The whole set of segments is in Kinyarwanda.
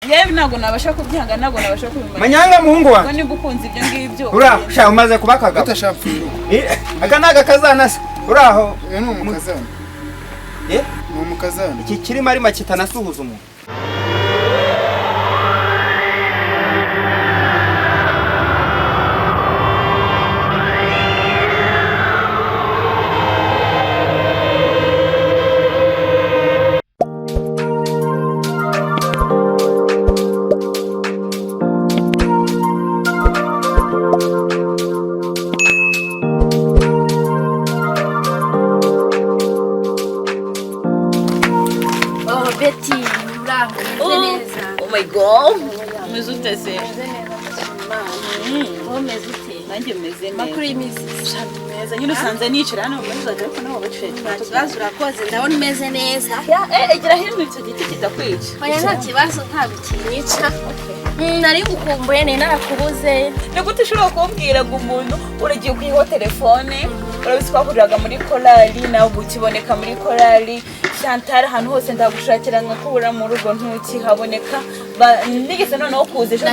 yewe ntago nabasha kubyanga ntago nabasha kubimenya manyanga muhungu wa ngo ni gukunza ibyo ngibyo ura sha umaze kubakaga utashapfuye aka naga kazana se uraho ni umukazana ni umukazana iki kirimo ari makita nasuhuza umuntu Oh my god. Mezute se. Nanjye meze neza. Makuru y'imizi. Neza nyine usanze nicara hano muri ariko naho baciye. Kibazo urakoze ndabona umeze neza. Egira hino icyo giti kitakwica. Oya nta kibazo nta bikinyica. Nari ngukumbuye ne narakubuze. Ni gute ushobora kumbwira ngo umuntu uragiye kwiho telefone urabisi kwakuraga muri korali nawe ukiboneka muri korali Chantal ahantu hose ndagushakira nka kubura mu rugo ntukihaboneka nigeze noneho kuza ejo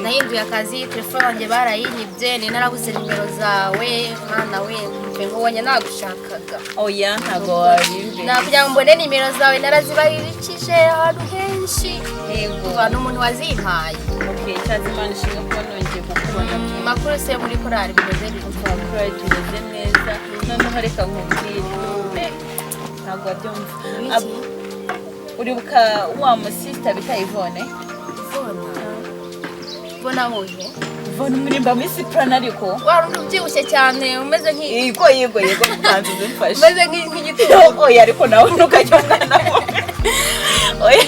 nahinduye akazi telefone yanjye barayinyibye ni narabuze nimero zawe mwana we mpe nkubonye nagushakaga oya ntago wabimbe nakugira ngo mbone nimero zawe narazibaririkije ahantu henshi yego abantu umuntu wazimpaye okay cyazimana shinga kuba nongeye kukubona makuru se muri korali bimeze neza korali tumeze neza noneho reka nkubwire ntago wabyumva uribuka wa musista bita Yvonne Bona hoje Yvonne murimba muri plan ariko warundi ubyibushye cyane umeze yego kanzu zimfashe umeze nk'igiti oya ariko nawe ntukajya umwana oya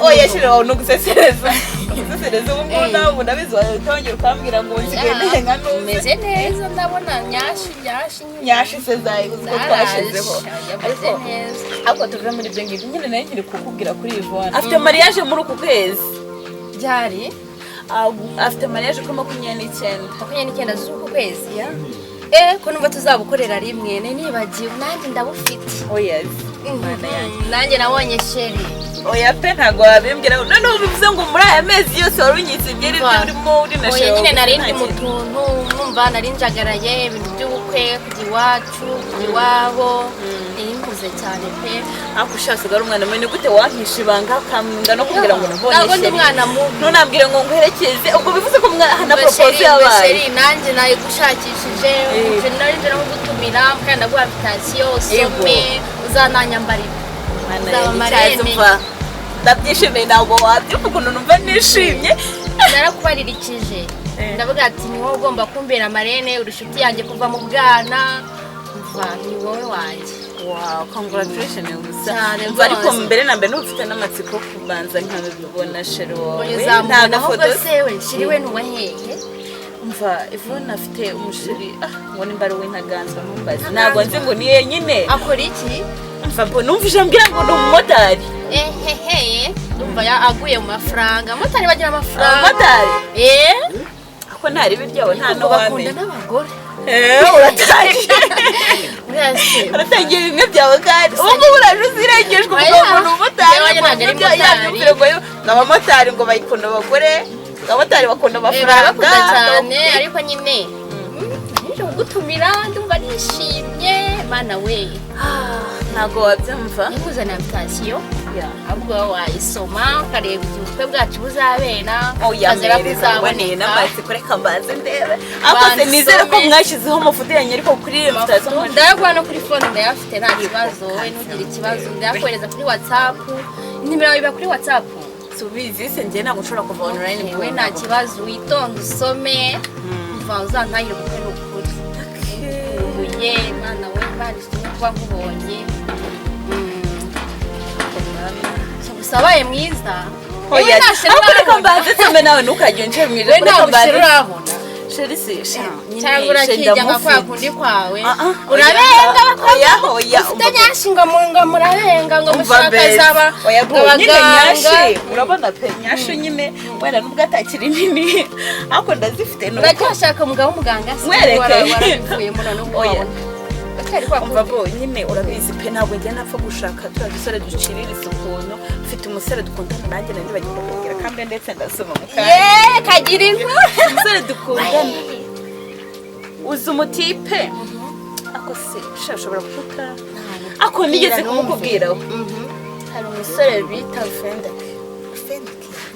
oya shira nugusesereza usesereza umwana unabizi watongera ukambwira ngo nsigende nka nuze umeze neza ndabona nyashi sezayi uko twashizeho ariko neza ako tuve muri byo ngibyo nyine nayo nkiri kukubwira kuri Yvonne afite mariage muri uku kwezi byari afite mariage kuri 29 z'uku kwezi ya ko numva tuzabukorera rimwe nibagiwe nanjye ndabufite oya nanjye nabonye Cheri oya pe ntago wabimbwira noneho bivuze ngo muri aya mezi yose warunyitse ibyeri byurimo uri na Cheri nyine narindi mu tuntu numva narinjagaraye ibintu by'ubukwe kujya iwacu kujya iwabo nimbuze cyane pe akushaka ugara umwana mwe gute wahisha ibanga kamunda no kugira ngo nabonye ntabwo ndi umwana mubi ntunambwire ngo nguherekeze ubwo bivuze ko mwana propose yabaye Cheri nanjye nayo gushakishije narinje no gutumira kandi ndaguha invitation usome uzananyambarira ndabyishimiye ntabwo wabyumva ukuntu numva nishimye narakubaririkije ndavuga ati ni wowe ugomba kumbera amarene uri inshuti yanjye kuva mu bwana ni wowe wanjye wow congratulations gusa ariko mbere na mbere n'ufite n'amatsiko kubanza nkabibona Cheri wowe nta foto se we Cheri we nuwaheye umva Yvonne afite umusheri ngo nimbare w'intaganzwa ntumbaze ntabwo nzi ngo ni yenyine akora iki mva numvije mbwira ngo ni umumotari ndumva aguye mu mafaranga motari bagira amafaranga motari ako ntari biryowe nta no wamenye n'abagore uratangiye bimwe byawe kandi ubu uraje uzirengejwe umuntu umumotari abamotari ngo bayikunda abagore abamotari bakunda amafaranga cyane ariko nyine nje kugutumira ndumva nishimye mana we ntago wabyumva nimuzana invitation ahubwo wayisoma ukareba ubukwe bwacu buzabera ukazera kuzaboneye n'amatsiko reka mbanze ndebe akoze nizere ko mwashyizeho amafoto yanyu ariko kuri invitation ndayagwa no kuri phone ndayafite nta kibazo we ntugire ikibazo ndayakohereza kuri WhatsApp nimero iba kuri WhatsApp subizi se njye ntabwo nshobora kuva online we nta kibazo witonde usome mva uzantahire ubukwe n'ukuri ubuye mwana we barishimye kuba nkubonye sabaye mwiza oya reka mbanze nsome nawe ntukajye unce mwiza reka mbanze urabona Cheri se cyangwa urakijya nka kwa kundi kwawe urabenga oya ufite nyashi ngo murabenga ngo mushaka zaba nyine nyashi urabona pe nyashi nyine wenda nubwo atakiri nini ariko ndazifite uracyashaka umugabo w'umuganga mwereke warabivuye muri no kubona Cheri kwa umva bo nyine urabizi pe ntabwo njya napfa gushaka turiya dusore duciriritse ukuntu ufite umusore dukundana nanjye nari bagiye kukubwira kandi ndetse ndasoma mu kanya ye kagira inkuru umusore dukundana uzi umutipe ako se ushobora kuvuga ako nigeze kumukubwiraho hari umusore bita Fendeke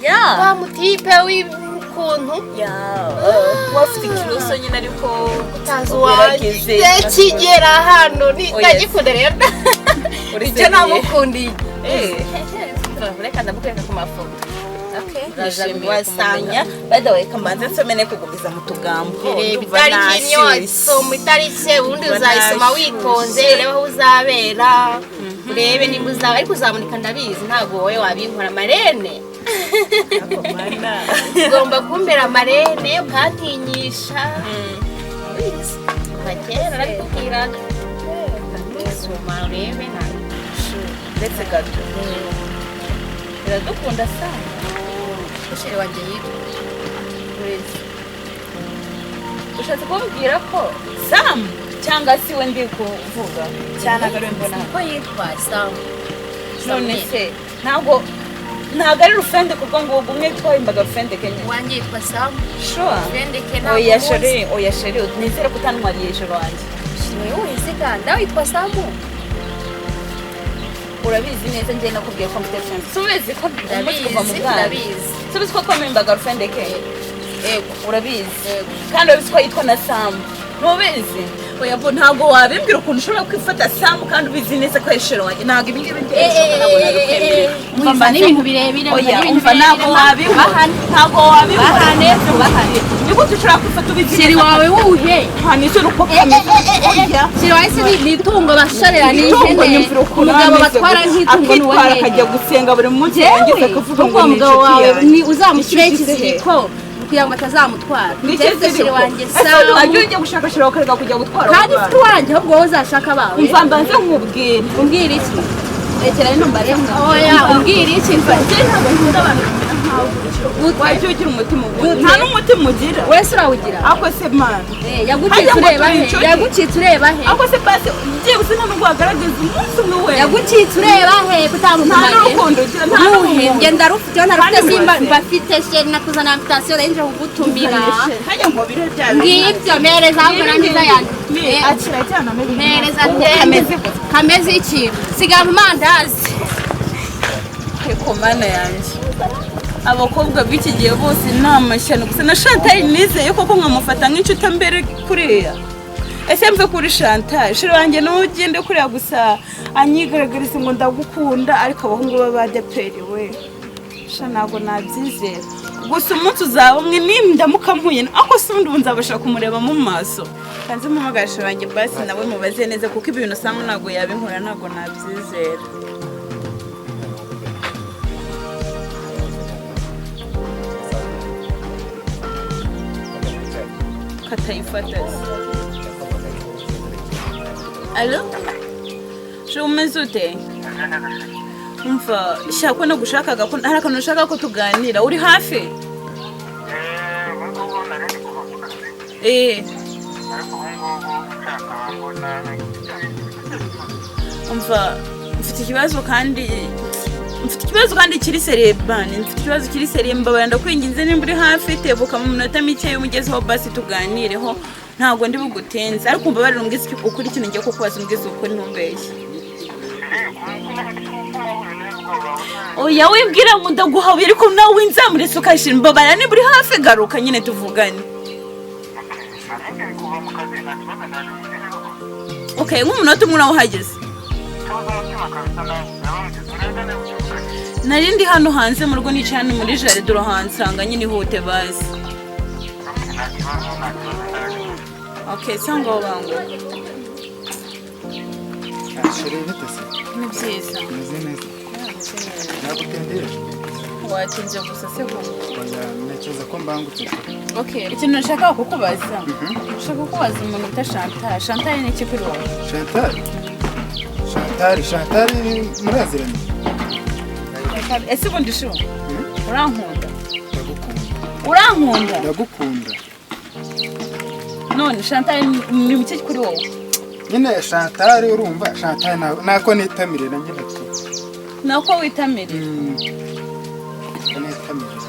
ya wa mutipe w'ukuntu wafite ikibazo nyine ariko utazi wagize kigera hano ndagikunda rero icyo namukundiye reka ndamukwereka ku mafoto wasanga by the way kamanze nsomene kugumiza mu tugambo itariki nyosoma itariki ubundi uzayisoma witonze urebe aho uzabera urebe niba uzaba ariko uzamunika ndabizi ntabwo wowe wabinkora marene ugomba kumbera amarene ukantinyisha abakera arabikubwira soma urebe ndetse gato biradukunda sana Cheri wanjye yitwa ushatse kumbwira ko Sam cyangwa si we ndi kuvuga cyane agari mbona ko yitwa Sam none se ntabwo ari Rufende kuko ngo umwe twahimbaga Rufende Kenya wanjye yitwa Sam sure Fendeke ntabwo oya Cheri nizere ko utanwariye ijoro wanjye wewe wizika nawe yitwa Sam urabizi neza njye nakubwiye ko mfite chance subizi ko ndabizi subizi ko twamembaga Rufende Kenya urabizi kandi urabizi ko yitwa na Sam ntubizi oya bo ntabwo wabimbwira ukuntu ushobora kwifata Sam kandi ubizi neza ko yishero wanjye ntabwo ibi ngibi umva n'ibintu birebire umva ntabwo wabibona ntabwo wabibona niko dushobora kwifata ubizi Cheri wawe wuhe hanisho uko kameze Cheri wawe se ni itungo bashorera ni ihene umugabo batwara nk'itungo n'uwahe akajya gusenga buri munsi yangiza kuvuga ngo umugabo wawe ni uzamushyire ikiziriko kugira ngo atazamutwara ndetse Cheri wanjye Sam ajye gushakashira ukareka kujya gutwara kandi ufite wanjye ahubwo wowe uzashaka abawe umva mbanze nkubwire umbwira iki rekera ino mbare oya umbwira iki njye ntabwo nkunda abantu wajya ugira umutima nta n'umutima ugira wese urawugira ako se mana yagucitse ureba he ako se basi byibuze nta nubwo wagaragaza umunsi umwe we yagucitse ureba he nta n'urukundo ugira nta n'urukundo ngenda rufite ntarufite simba mbafite Cheri nakuzana invitation rero nje kugutumira hajya ngo bire bya ngibyo mereza ahubwo nangiza yanjye akira cyane mereza kameze iki sigara mandazi ariko mana yanjye abakobwa b'iki gihe bose nta mashyano gusa na Chantal nizeye koko nkamufata nk'inshuti mbere kuriya ese mve kuri Chantal Cheri wanjye n'ugende kuriya gusa anyigaragariza ngo ndagukunda ariko abahungu b'abadeperi we sha ntabwo nabyizera gusa umunsi uzaba umwe nindamuka mpuye ako se ubundi nzabasha kumureba mu maso kanze mpamagara Cheri wanjye basi nawe mubaze neza kuko ibintu Sam ntabwo yabinkora ntabwo nabyizera katayifata alo umeze ute umva shaka no gushakaga ko hari akantu ushaka ko tuganira uri hafi umva mfite ikibazo kandi kiri serebani mfite ikibazo kiri seremba baranda kwinginze nimba uri hafi tebuka mu minota mike y'umugezeho basi tuganireho ntabwo ndi bugutenze ariko umva bari rumbwiza ukuri ikintu ngiye kukubaza umbwiza ukuri ntumbeshye oya wibwira ngo ndaguhawe ariko nawe winzamuretse ukashira mbabara niba uri hafi garuka nyine tuvugane okay nk'umunota umwe urawuhageze nari ndi hano hanze mu rugo nicaye hano muri jaride urahansanga nyine ihute basi okay sanga wangu Cheri bitese ni byiza meze neza nagutendeye watinze gusa se ko ntekereza ko mbangutse okay ikintu nashaka kukubaza nashaka kukubaza umuntu bita Chantal ni iki kuri wowe Chantal muraziranye ese ubundi shu urankunda ndagukunda none Chantal ni iki kuri wowe nyine Chantal urumva Chantal nako nitamirira njye bati nako witamirira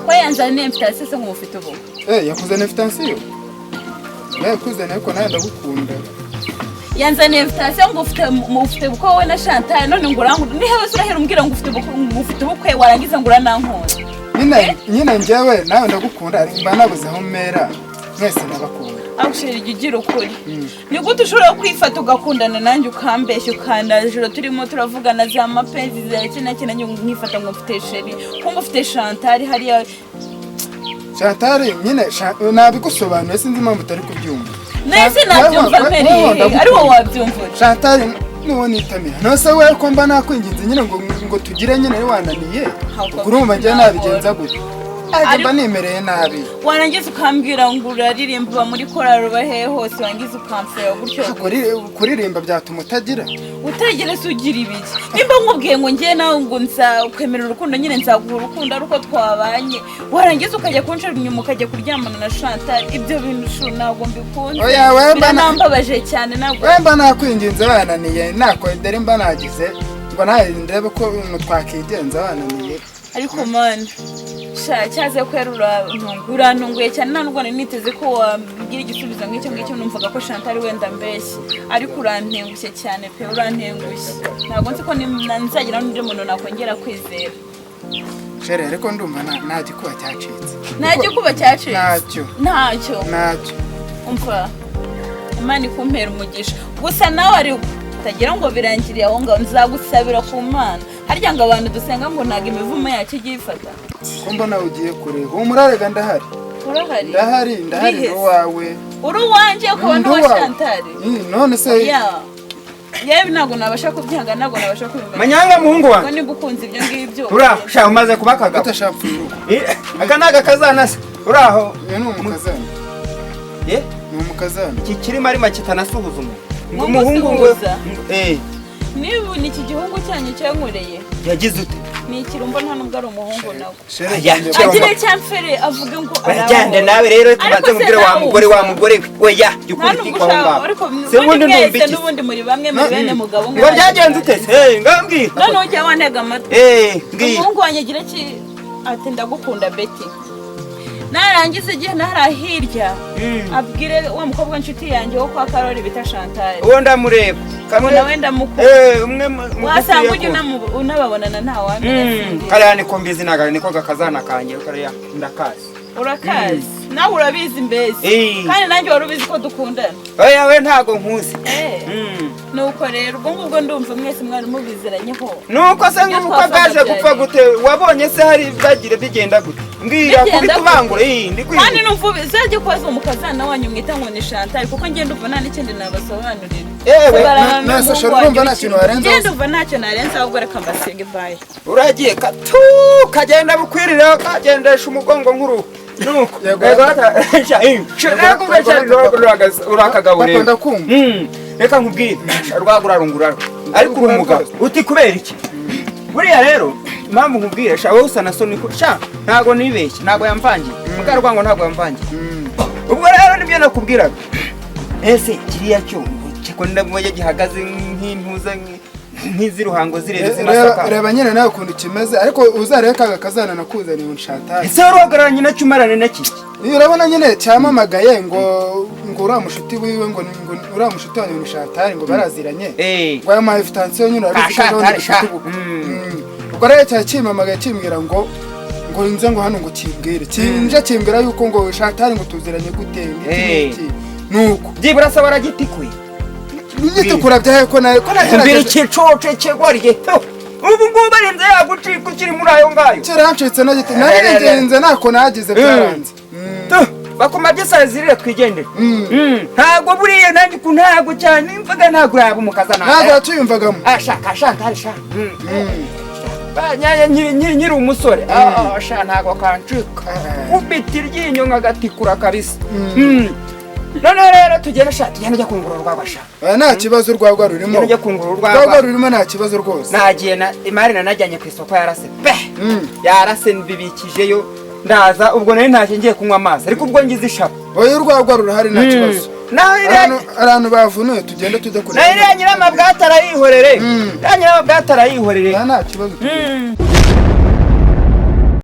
ko yanzaniye invitation se ngumufite ubu yakuze invitation yakuze nako nawe ndagukunda yanzaniye invitation ngo ufite buko wowe na Chantal none ngo urangu ni hewe surahera umbwira ngo ufite ubukwe warangiza ngo uranankora nyine njyewe nawe ndagukunda mba nabuze aho mera mwese ndabakunda Cheri ugira ukuri ni gute ushobora kwifata ugakundana nanjye ukambeshya ukandajoro turimo turavugana za mapenzi za kina nkifata ngo mfite Cheri ko mufite Chantal hariya Chantal nyine nabigusobanuye sinzi impamvu utari kubyumva nese nabyumva mbere ari wowe wabyumva Chantal nuwo nitamira nose we ko mba nakwinginze nyine ngo tugire nyine wananiye urumva njye nabigenza gute mba nimereye nabi warangiza ukambwira ngo uraririmba muri korali bahe hose wangiza ukamfera gutyo kuririmba byatuma utagira se ugira ibiki nimba nkubwiye ngo njye nawe ngo nzakwemerera urukundo nyine nzaguha urukundo ari uko twabanye warangiza ukajya kunshira inyuma ukajya kuryamana na Chantal ibyo bintu ntabwo mbikunze biranambabaje cyane ntabwo mba nakwinginze bananiye nakwendera mba nagize ngo nawe ndebe ko twakigenza bananiye ariko man cyaze kwerura urantunguye cyane nta nubwo niteze ko wabwira igisubizo nk'icyo numvaga ko Chantal wenda mbeshye ariko urantengushye cyane pe urantengushye ntabwo nzi ko nzagira n'undi muntu nakongera kwizera Cheri ariko ndumva nta gikuba cyacitse nta gikuba cyacitse ntacyo umva Imana ikumpera umugisha gusa nawe ari utagira ngo birangiriye aho ngaho nzagusabira ku Mana harya ngo abantu dusenga ngo ntago imivumo yacu igiye ifata ko mbona ugiye kureba umurarega ndahari ndahari wawe uri uwanjye ku bantu wa Chantal none se yewe ntabwo nabasha kubyihanga ntabwo nabasha kubimenya manyanga muhungu wanjye niba ukunze ibyo ngibyo uraho umaze kuba akagabo utashapfa urugo aka ni agakazana se uraho ni umukazana ni umukazana iki kirimo ari make kitanasuhuza umuhungu ngo niba ni iki gihungu cyanyu cyankoreye yagize ute ni ikirumbo nta nubwo ari umuhungu nawe agire cyamfere avuga ngo arajyande nawe rero tumaze mubwire wa mugore we ya yukurikwa ngaho se ubundi ndumva n'ubundi muri bamwe mu bene mugabo ngo byagenze ute ngambwira none ujya wantega amatwi mbwira umuhungu wanjye agira ki ati ndagukunda Betty narangiza igihe narahirya abwire wa mukobwa inshuti yanjye wo kwa Karoli bita Chantal uwo ndamureba kamwe nawe ndamukunda umwe wasanga ujye unababonana nta wamenya kariya niko mbizi nagara niko gakazana kanjye kariya ndakazi urakazi nawe urabizi mbese kandi nanjye wari ubizi ko dukundana oya we ntago nkuzi nuko rero ubwo ngubwo ndumva mwese mwari mubiziranyeho nuko se nk'uko bwaje gupfa gute wabonye se hari bagire bigenda gute mbwira kubitubangure kandi numva bizajye kwaza umukazana wanyu mwita ngo ni Chantal kuko ngende umva nta n'ikindi nabasobanurira nase shoro urumva nta kintu warenza ngende umva ntacyo narenza ahubwo reka mbasenge bye uragiye katu kagenda bukwirira kagendesha umugongo nk'uruhu nuko urakagaburira reka nkubwire rwagurarunguraro ariko uri umugabo uti kubera iki buriya rero impamvu nkubwire wowe usa na so niko ntago nibeshye ntago yamvangiye mukarwango ntago yamvangiye ubwo rero nibyo nakubwiraga ese kiriya cyo kiko ndamwoye gihagaze nk'intuza nk'iziruhango zirebe zimasaka reba nyine nawe ukuntu kimeze ariko uzareka akazana nakuzaniye Chantal ese warogaranye na cyumarane na kiki urabona nyine cyamamagaye ngo uriya mushuti wiwe ngo uriya mushuti wanyu ni Chantal ngo baraziranye ngo aya ma invitation nyine urabizi ubwo rero cyakimamagaye kimbwira ngo nze ngo hano ngo kimbwire kimbwira yuko ngo Chantal ngo tuziranye gute nuko byibura se baragitikuye nigitukura byahe ko nayo mbere kicoce cyegwariye ubu ngubu arinze yagucika ukiri muri ayo ngayo cyarancitse na giti narigenze nako nagize byaranze bakomaje sazirire twigendere ntago buriye nanjye ku ntago cyane imvaga ntago yaba umukazana ntago yatuyumvagamo ashaka banyaya nyiri umusore ntago kancika ubiti ryinyo nkagatikura kabisa none rero tugenda njya kungurura urwagwa nta kibazo urwagwa rurimo njya kungurura urwagwa rurimo nta kibazo rwose nagiye na imari nanajyanye ku isoko yarase yarase mbibikijeyo ndaza ubwo nari ntacyo ngiye kunywa amazi ariko ubwo ngize ishaba oya urwagwa rurahari nta kibazo abantu bavunuye tugende tujya kureba nayo nyirama bwatara yihorere nta kibazo